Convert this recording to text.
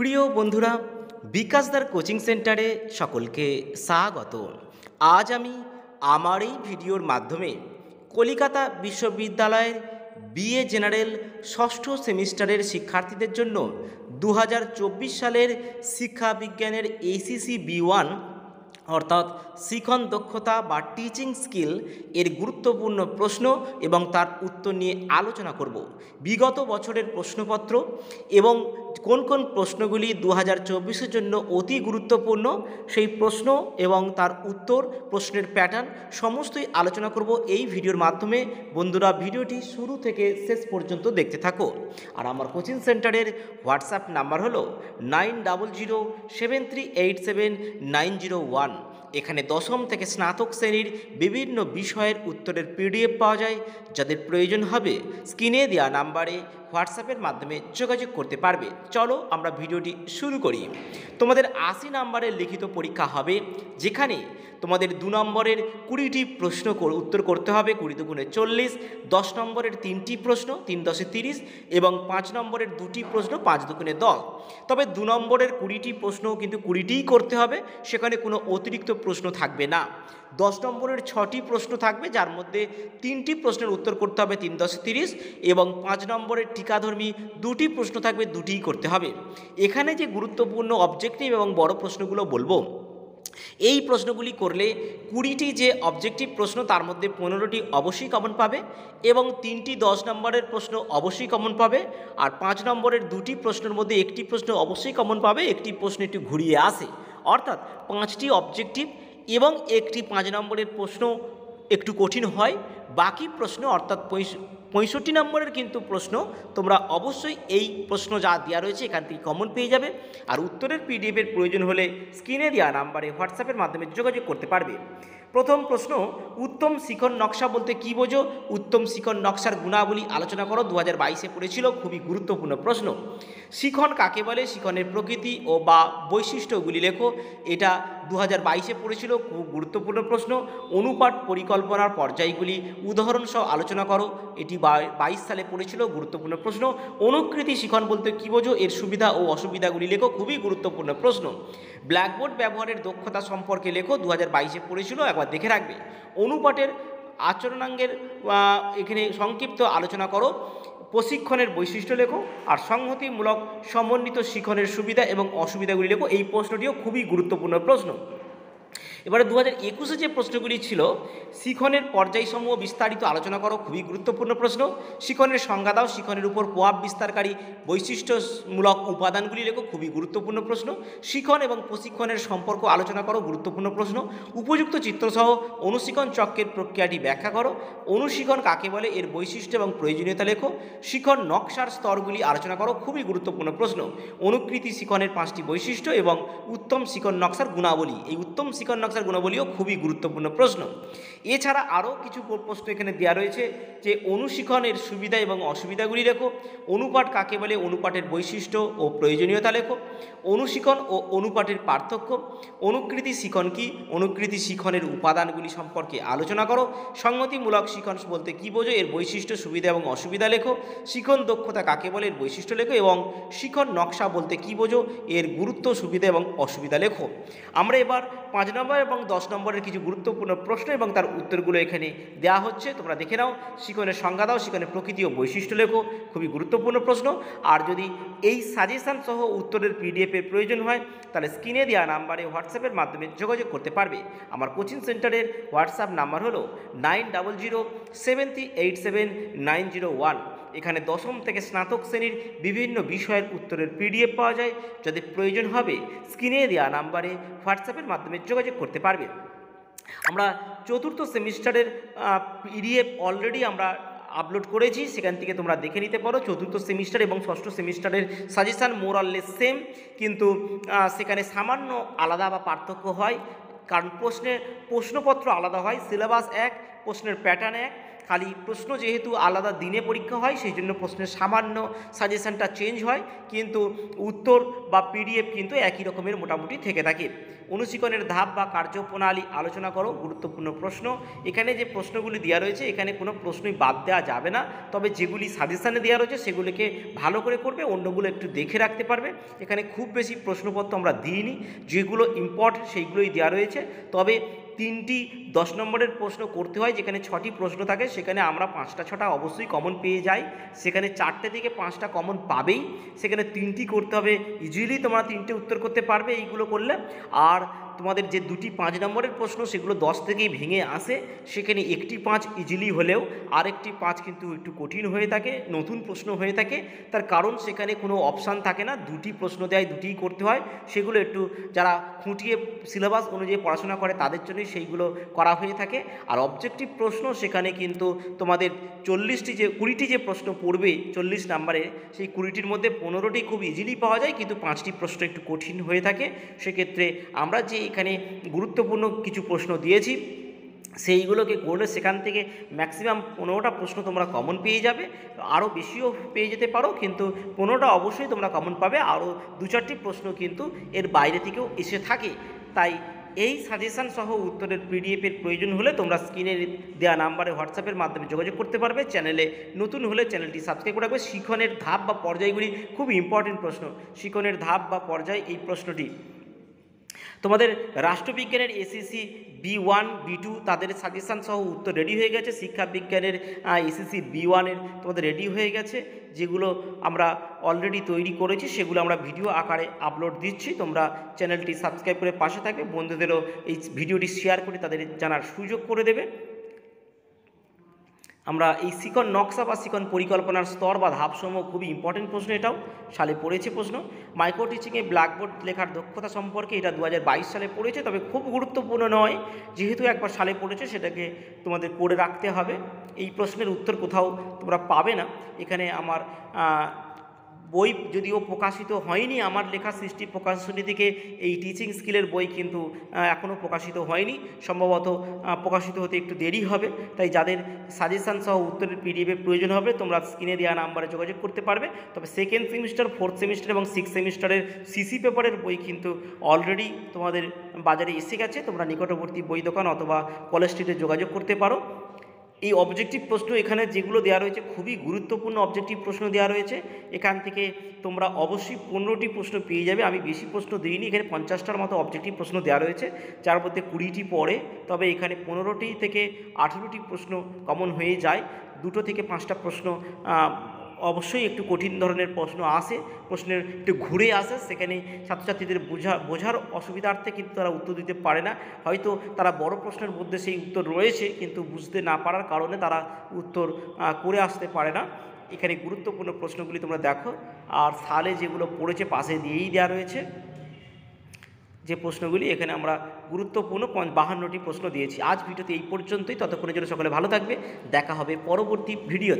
প্রিয় বন্ধুরা, বিকাশদার কোচিং সেন্টারে সকলকে স্বাগত। আজ আমি আমার এই ভিডিওর মাধ্যমে কলিকাতা বিশ্ববিদ্যালয়ের বিএ জেনারেল ষষ্ঠ সেমিস্টারের শিক্ষার্থীদের জন্য 2024 সালের শিক্ষা বিজ্ঞানের ACC B1 অর্থাৎ শিখন দক্ষতা বা টিচিং স্কিল এর গুরুত্বপূর্ণ প্রশ্ন এবং তার উত্তর নিয়ে আলোচনা করব। বিগত বছরের প্রশ্নপত্র এবং কোন কোন প্রশ্নগুলি 2024-এর জন্য অতি গুরুত্বপূর্ণ সেই প্রশ্ন এবং তার উত্তর, প্রশ্নের প্যাটার্ন সমস্তই আলোচনা করব এই ভিডিওর মাধ্যমে। বন্ধুরা, ভিডিওটি শুরু থেকে শেষ পর্যন্ত দেখতে থাকো। আর আমার কোচিং সেন্টারের হোয়াটসঅ্যাপ নাম্বার হলো 9007387901। এখানে দশম থেকে স্নাতক শ্রেণীর বিভিন্ন বিষয়ের উত্তরের PDF পাওয়া যায়। যাদের প্রয়োজন হবে স্ক্রিনে দেওয়া নাম্বারে হোয়াটসঅ্যাপের মাধ্যমে যোগাযোগ করতে পারবে। চলো আমরা ভিডিওটি শুরু করি। তোমাদের 80 নম্বরের লিখিত পরীক্ষা হবে, যেখানে তোমাদের 2 নম্বরের 20টি প্রশ্ন উত্তর করতে হবে, 20 দুগুণে 40, 10 নম্বরের 3টি প্রশ্ন, 3 10 30, এবং 5 নম্বরের 2টি প্রশ্ন, 5 দুগুণে 10। তবে 2 নম্বরের 20টি প্রশ্ন কিন্তু 20টিই করতে হবে, সেখানে কোনো অতিরিক্ত প্রশ্ন থাকবে না। 10 নম্বরের 6টি প্রশ্ন থাকবে, যার মধ্যে 3টি প্রশ্নের উত্তর করতে হবে, 3 10 30, এবং 5 নম্বরের টিকাধর্মী 2টি প্রশ্ন থাকবে, 2টিই করতে হবে। এখানে যে গুরুত্বপূর্ণ অবজেক্টিভ এবং বড় প্রশ্নগুলো বলবো, এই প্রশ্নগুলি করলে 20টি যে অবজেক্টিভ প্রশ্ন তার মধ্যে 15টি অবশ্যই কমন পাবে, এবং 3টি 10 নম্বরের প্রশ্ন অবশ্যই কমন পাবে, আর 5 নম্বরের 2টি প্রশ্নের মধ্যে একটি প্রশ্ন অবশ্যই কমন পাবে, একটি প্রশ্ন একটু ঘুরিয়ে আসে। অর্থাৎ 5টি অবজেক্টিভ এবং একটি 5 নম্বরের প্রশ্ন একটু কঠিন হয়। বাকি প্রশ্ন অর্থাৎ 65 নম্বরের কিন্তু প্রশ্ন তোমরা অবশ্যই এই প্রশ্ন যা দেওয়া রয়েছে এখান থেকে কমন পেয়ে যাবে। আর উত্তরের PDF-এর প্রয়োজন হলে স্ক্রিনে দেওয়া নাম্বারে হোয়াটসঅ্যাপের মাধ্যমে যোগাযোগ করতে পারবে। প্রথম প্রশ্ন, উত্তম শিখন নকশা বলতে কী বোঝো? উত্তম শিখন নকশার গুণাবলী আলোচনা করো। 2022-এ পড়েছিল, খুবই গুরুত্বপূর্ণ প্রশ্ন। শিখন কাকে বলে? শিখনের প্রকৃতি ও বা বৈশিষ্ট্যগুলি লেখো। এটা 2022-এ পড়েছিল, খুব গুরুত্বপূর্ণ প্রশ্ন। অনুপাত পরিকল্পনার পর্যায়গুলি উদাহরণসহ আলোচনা করো। এটি 22 সালে পড়েছিল, গুরুত্বপূর্ণ প্রশ্ন। অনুকৃতি শিখন বলতে কী বোঝো? এর সুবিধা ও অসুবিধাগুলি লেখো, খুবই গুরুত্বপূর্ণ প্রশ্ন। ব্ল্যাকবোর্ড ব্যবহারের দক্ষতা সম্পর্কে লেখো, 2022-এ পড়েছিল, একবার দেখে রাখবে। অনুপাতের আচরণাঙ্গের এখানে সংক্ষিপ্ত আলোচনা করো। প্রশিক্ষণের বৈশিষ্ট্য লেখো, আর সংহতিমূলক সমন্বিত শিখনের সুবিধা এবং অসুবিধাগুলি লেখো। এই প্রশ্নটিও খুবই গুরুত্বপূর্ণ প্রশ্ন। এবারে 2021-এ যে প্রশ্নগুলি ছিল, শিখনের পর্যায়সমূহ বিস্তারিত আলোচনা করো, খুবই গুরুত্বপূর্ণ প্রশ্ন। শিখনের সংজ্ঞা দাও, শিখনের উপর প্রভাব বিস্তারকারী বৈশিষ্ট্যমূলক উপাদানগুলি লেখো, খুবই গুরুত্বপূর্ণ প্রশ্ন। শিখন এবং প্রশিক্ষণের সম্পর্ক আলোচনা করো, গুরুত্বপূর্ণ প্রশ্ন। উপযুক্ত চিত্রসহ অনুশীলন চক্রের প্রক্রিয়াটি ব্যাখ্যা করো। অনুশীলন কাকে বলে? এর বৈশিষ্ট্য এবং প্রয়োজনীয়তা লেখো। শিখন নকশার স্তরগুলি আলোচনা করো, খুবই গুরুত্বপূর্ণ প্রশ্ন। অনুকৃতি শিখনের 5টি বৈশিষ্ট্য এবং উত্তম শিখন নকশার গুণাবলী। এই উত্তম শিখন নকশার গুণাবলীও খুবই গুরুত্বপূর্ণ প্রশ্ন। এছাড়া আরও কিছু প্রশ্ন এখানে দেওয়া রয়েছে, যে অনুশীলনের সুবিধা এবং অসুবিধাগুলি লেখো। অনুপাত কাকে বলে? অনুপাতের বৈশিষ্ট্য ও প্রয়োজনীয়তা লেখো। অনুশীলন ও অনুপাতের পার্থক্য। অনুকৃতি শিখন কি? অনুকৃতি শিখনের উপাদানগুলি সম্পর্কে আলোচনা করো। সংহতিমূলক শিখন বলতে কী বোঝো? এর বৈশিষ্ট্য, সুবিধা এবং অসুবিধা লেখো। শিখন দক্ষতা কাকে বলে? এর বৈশিষ্ট্য লেখো। এবং শিখন নকশা বলতে কী বোঝো? এর গুরুত্ব, সুবিধা এবং অসুবিধা লেখো। আমরা এবার 5 নম্বর এবং 10 নম্বরের কিছু গুরুত্বপূর্ণ প্রশ্ন এবং তার উত্তরগুলো এখানে দেওয়া হচ্ছে, তোমরা দেখে নাও। শিখনের সংজ্ঞা দাও, শিখনের প্রকৃতি ও বৈশিষ্ট্য লেখো, খুবই গুরুত্বপূর্ণ প্রশ্ন। আর যদি এই সাজেশন সহ উত্তরের PDF-এর প্রয়োজন হয়, তাহলে স্ক্রিনে দেওয়া নাম্বারে হোয়াটসঅ্যাপের মাধ্যমে যোগাযোগ করতে পারবে। আমার কোচিং সেন্টারের হোয়াটসঅ্যাপ নাম্বার হলো 9007387901। এখানে দশম থেকে স্নাতক শ্রেণীর বিভিন্ন বিষয়ের উত্তরের PDF পাওয়া যায়। যাদের প্রয়োজন হবে স্ক্রিনে দেওয়া নাম্বারে হোয়াটসঅ্যাপের মাধ্যমে যোগাযোগ করতে পারবে। আমরা চতুর্থ সেমিস্টারের PDF অলরেডি আমরা আপলোড করেছি, সেখান থেকে তোমরা দেখে নিতে পারো। চতুর্থ সেমিস্টার এবং ষষ্ঠ সেমিস্টারের সাজেশান মোরাললেস সেম, কিন্তু সেখানে সামান্য আলাদা বা পার্থক্য হয়, কারণ প্রশ্নপত্র আলাদা হয়। সিলেবাস এক, প্রশ্নের প্যাটার্ন এক, খালি প্রশ্ন যেহেতু আলাদা দিনে পরীক্ষা হয় সেই জন্য প্রশ্নের সামান্য সাজেশনটা চেঞ্জ হয়, কিন্তু উত্তর বা পিডিএফ কিন্তু একই রকমের মোটামুটি থেকে থাকে। অনুশীলনের ধাপ বা কার্যপ্রণালী আলোচনা করো, গুরুত্বপূর্ণ প্রশ্ন। এখানে যে প্রশ্নগুলি দেওয়া রয়েছে এখানে কোনো প্রশ্নই বাদ দেওয়া যাবে না, তবে যেগুলি সাজেশানে দেওয়া রয়েছে সেগুলিকে ভালো করে করবে, অন্যগুলো একটু দেখে রাখতে পারবে। এখানে খুব বেশি প্রশ্নপত্র আমরা দিইনি, যেগুলো ইম্পর্টেন্ট সেইগুলোই দেওয়া রয়েছে। তবে 3টি 10 নম্বরের প্রশ্ন করতে হয়, যেখানে 6টি প্রশ্ন থাকে সেখানে আমরা 5টা 6টা অবশ্যই কমন পেয়ে যাই, সেখানে 4টে থেকে 5টা কমন পাবেই, সেখানে 3টি করতে হবে, ইজিলি তোমরা 3টে উত্তর করতে পারবে এইগুলো করলে। আর তোমাদের যে 2টি 5 নম্বরের প্রশ্ন সেগুলো 10 থেকেই ভেঙে আসে, সেখানে একটি 5 ইজিলি হলেও আরেকটি 5 কিন্তু একটু কঠিন হয়ে থাকে, নতুন প্রশ্ন হয়ে থাকে। তার কারণ সেখানে কোনো অপশান থাকে না, 2টি প্রশ্ন দেয়, 2টিই করতে হয়। সেগুলো একটু যারা খুঁটিয়ে সিলেবাস অনুযায়ী পড়াশোনা করে তাদের জন্যই সেইগুলো করা হয়ে থাকে। আর অবজেক্টিভ প্রশ্ন সেখানে কিন্তু তোমাদের 20টি যে প্রশ্ন পড়বে 40 নাম্বারে, সেই 20টির মধ্যে 15টি খুব ইজিলি পাওয়া যায়, কিন্তু 5টি প্রশ্ন একটু কঠিন হয়ে থাকে। সেক্ষেত্রে আমরা যে এখানে গুরুত্বপূর্ণ কিছু প্রশ্ন দিয়েছি সেইগুলোকে করলে সেখান থেকে ম্যাক্সিমাম 15টা প্রশ্ন তোমরা কমন পেয়ে যাবে, আরও বেশিও পেয়ে যেতে পারো, কিন্তু 15টা অবশ্যই তোমরা কমন পাবে। আরও 2-4টি প্রশ্ন কিন্তু এর বাইরে থেকেও এসে থাকে। তাই এই সাজেশান সহ উত্তরের পিডিএফের প্রয়োজন হলে তোমরা স্ক্রিনে দেওয়া নাম্বারে হোয়াটসঅ্যাপের মাধ্যমে যোগাযোগ করতে পারবে। চ্যানেলে নতুন হলে চ্যানেলটি সাবস্ক্রাইব করে রাখবে। শিখনের ধাপ বা পর্যায়গুলি খুব ইম্পর্টেন্ট প্রশ্ন। শিখনের ধাপ বা পর্যায় এই প্রশ্নটি তোমাদের রাষ্ট্রবিজ্ঞানের এসএসসি B1 B2 তাদের সাজেশান সহ উত্তর রেডি হয়ে গেছে। শিক্ষা বিজ্ঞানের এসএসসি B1-এর তোমাদের রেডি হয়ে গেছে, যেগুলো আমরা অলরেডি তৈরি করেছি সেগুলো আমরা ভিডিও আকারে আপলোড দিচ্ছি। তোমরা চ্যানেলটি সাবস্ক্রাইব করে পাশে থাকবে, বন্ধুদেরও এই ভিডিওটি শেয়ার করে তাদের জানার সুযোগ করে দেবে। আমরা এই শিখন নকশা বা শিখন পরিকল্পনার স্তর বা ধাপসমূহ খুবই ইম্পর্টেন্ট প্রশ্ন, এটাও সালে পড়েছে প্রশ্ন। মাইক্রো টিচিংয়ে ব্ল্যাকবোর্ড লেখার দক্ষতা সম্পর্কে এটা 2022 সালে পড়েছে, তবে খুব গুরুত্বপূর্ণ নয়, যেহেতু একবার সালে পড়েছে সেটাকে তোমাদের করে রাখতে হবে। এই প্রশ্নের উত্তর কোথাও তোমরা পাবে না। এখানে আমার বই যদিও প্রকাশিত হয়নি, আমার লেখা সৃষ্টি প্রকাশনী থেকে এই টিচিং স্কিলের বই কিন্তু এখনও প্রকাশিত হয়নি, সম্ভবত প্রকাশিত হতে একটু দেরি হবে। তাই যাদের সাজেশান সহ উত্তরের পিডিএফের প্রয়োজন হবে তোমরা স্ক্রিনে দেওয়া নাম্বারে যোগাযোগ করতে পারবে। তবে 2nd সেমিস্টার, 4th সেমিস্টার এবং 6th সেমিস্টারের সিসি পেপারের বই কিন্তু অলরেডি তোমাদের বাজারে এসে গেছে। তোমরা নিকটবর্তী বই দোকান অথবা কলেজ স্ট্রিটে যোগাযোগ করতে পারো। এই অবজেক্টিভ প্রশ্ন এখানে যেগুলো দেওয়া রয়েছে খুবই গুরুত্বপূর্ণ অবজেক্টিভ প্রশ্ন দেওয়া রয়েছে। এখান থেকে তোমরা অবশ্যই 15টি প্রশ্ন পেয়ে যাবে। আমি বেশি প্রশ্ন দিইনি, এখানে 50টার মতো অবজেক্টিভ প্রশ্ন দেওয়া রয়েছে, যার মধ্যে 20টি পড়ে। তবে এখানে 15টি থেকে 18টি প্রশ্ন কমন হয়ে যায়। 2 থেকে 5টা প্রশ্ন অবশ্যই একটু কঠিন ধরনের প্রশ্ন আসে, প্রশ্নের একটু ঘুরে আসে, সেখানে ছাত্রছাত্রীদের বোঝার অসুবিধার্থে কিন্তু তারা উত্তর দিতে পারে না। হয়তো তারা বড় প্রশ্নের মধ্যে সেই উত্তর রয়েছে কিন্তু বুঝতে না পারার কারণে তারা উত্তর করে আসতে পারে না। এখানে গুরুত্বপূর্ণ প্রশ্নগুলি তোমরা দেখো, আর সালে যেগুলো পড়েছে পাশে দিয়েই দেওয়া রয়েছে যে প্রশ্নগুলি। এখানে আমরা গুরুত্বপূর্ণ 52টি প্রশ্ন দিয়েছি। আজ ভিডিওতে এই পর্যন্তই, ততক্ষণের জন্য সকলে ভালো থাকবে, দেখা হবে পরবর্তী ভিডিওতে।